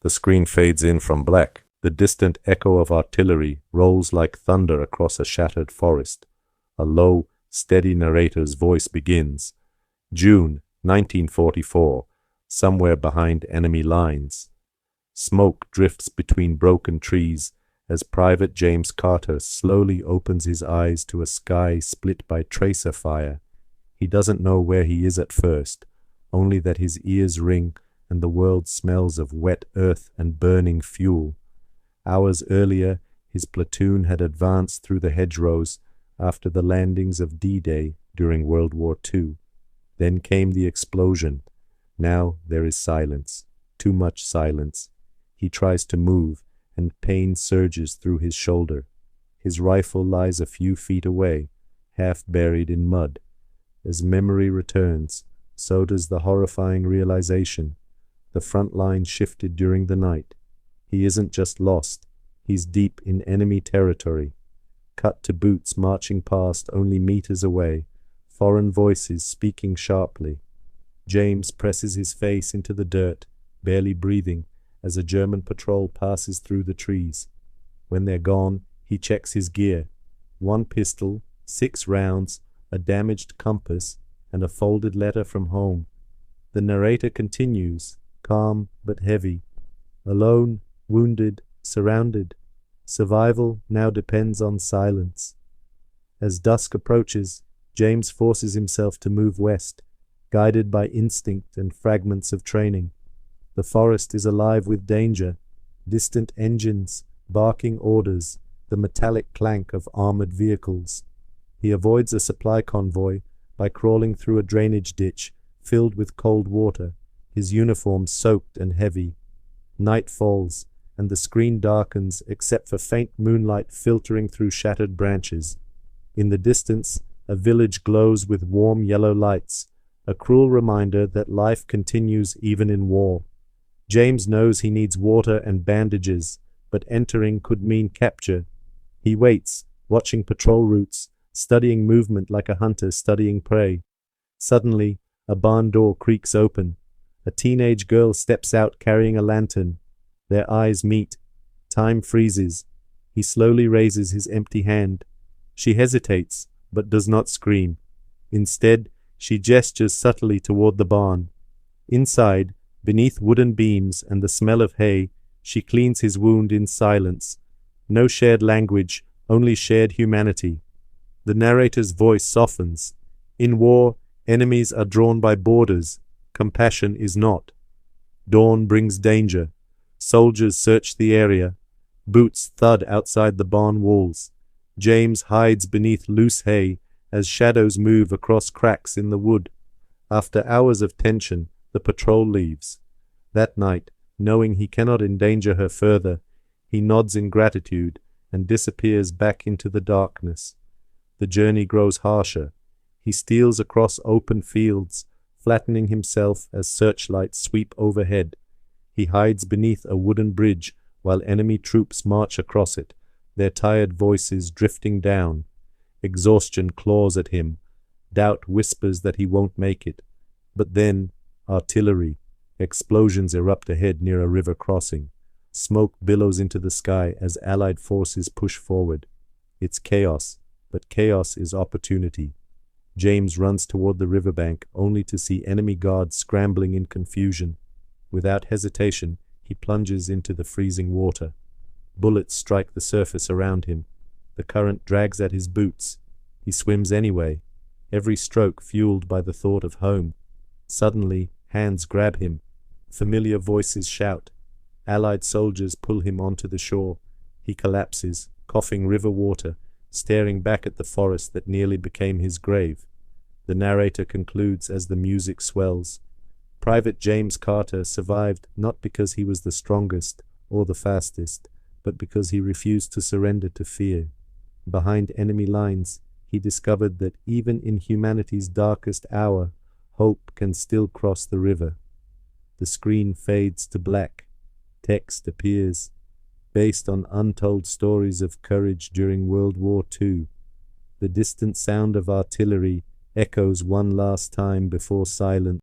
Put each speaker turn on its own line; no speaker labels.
The screen fades in from black. The distant echo of artillery rolls like thunder across a shattered forest. A low, steady narrator's voice begins. June 1944, somewhere behind enemy lines. Smoke drifts between broken trees as Private James Carter slowly opens his eyes to a sky split by tracer fire. He doesn't know where he is at first, only that his ears ring and the world smells of wet earth and burning fuel. Hours earlier, his platoon had advanced through the hedgerows after the landings of D-Day during World War II. Then came the explosion. Now there is silence, too much silence. He tries to move, and pain surges through his shoulder. His rifle lies a few feet away, half buried in mud. As memory returns, so does the horrifying realization. The front line shifted during the night. He isn't just lost, he's deep in enemy territory. Cut to boots marching past only meters away, foreign voices speaking sharply. James presses his face into the dirt, barely breathing, as a German patrol passes through the trees. When they're gone, he checks his gear. 1 pistol, 6 rounds, a damaged compass, and a folded letter from home. The narrator continues, calm but heavy. Alone, wounded, surrounded. Survival now depends on silence. As dusk approaches, James forces himself to move west, guided by instinct and fragments of training. The forest is alive with danger, distant engines, barking orders, the metallic clank of armored vehicles. He avoids a supply convoy by crawling through a drainage ditch filled with cold water, his uniform soaked and heavy. Night falls, and the screen darkens except for faint moonlight filtering through shattered branches. In the distance, a village glows with warm yellow lights, a cruel reminder that life continues even in war. James knows he needs water and bandages, but entering could mean capture. He waits, watching patrol routes, studying movement like a hunter studying prey. Suddenly, a barn door creaks open. A teenage girl steps out carrying a lantern. Their eyes meet. Time freezes. He slowly raises his empty hand. She hesitates, but does not scream. Instead, she gestures subtly toward the barn. Inside, beneath wooden beams and the smell of hay, she cleans his wound in silence. No shared language, only shared humanity. The narrator's voice softens. In war, enemies are drawn by borders. Compassion is not. Dawn brings danger. Soldiers search the area. Boots thud outside the barn walls. James hides beneath loose hay as shadows move across cracks in the wood. After hours of tension, the patrol leaves. That night, knowing he cannot endanger her further, he nods in gratitude and disappears back into the darkness. The journey grows harsher. He steals across open fields, flattening himself as searchlights sweep overhead. He hides beneath a wooden bridge while enemy troops march across it, their tired voices drifting down. Exhaustion claws at him. Doubt whispers that he won't make it. But then, artillery. Explosions erupt ahead near a river crossing. Smoke billows into the sky as Allied forces push forward. It's chaos, but chaos is opportunity. James runs toward the riverbank only to see enemy guards scrambling in confusion. Without hesitation, he plunges into the freezing water. Bullets strike the surface around him. The current drags at his boots. He swims anyway, every stroke fueled by the thought of home. Suddenly, hands grab him. Familiar voices shout. Allied soldiers pull him onto the shore. He collapses, coughing river water, staring back at the forest that nearly became his grave. The narrator concludes as the music swells. Private James Carter survived not because he was the strongest or the fastest, but because he refused to surrender to fear. Behind enemy lines, he discovered that even in humanity's darkest hour, hope can still cross the river. The screen fades to black. Text appears. Based on untold stories of courage during World War II. The distant sound of artillery echoes one last time before silence.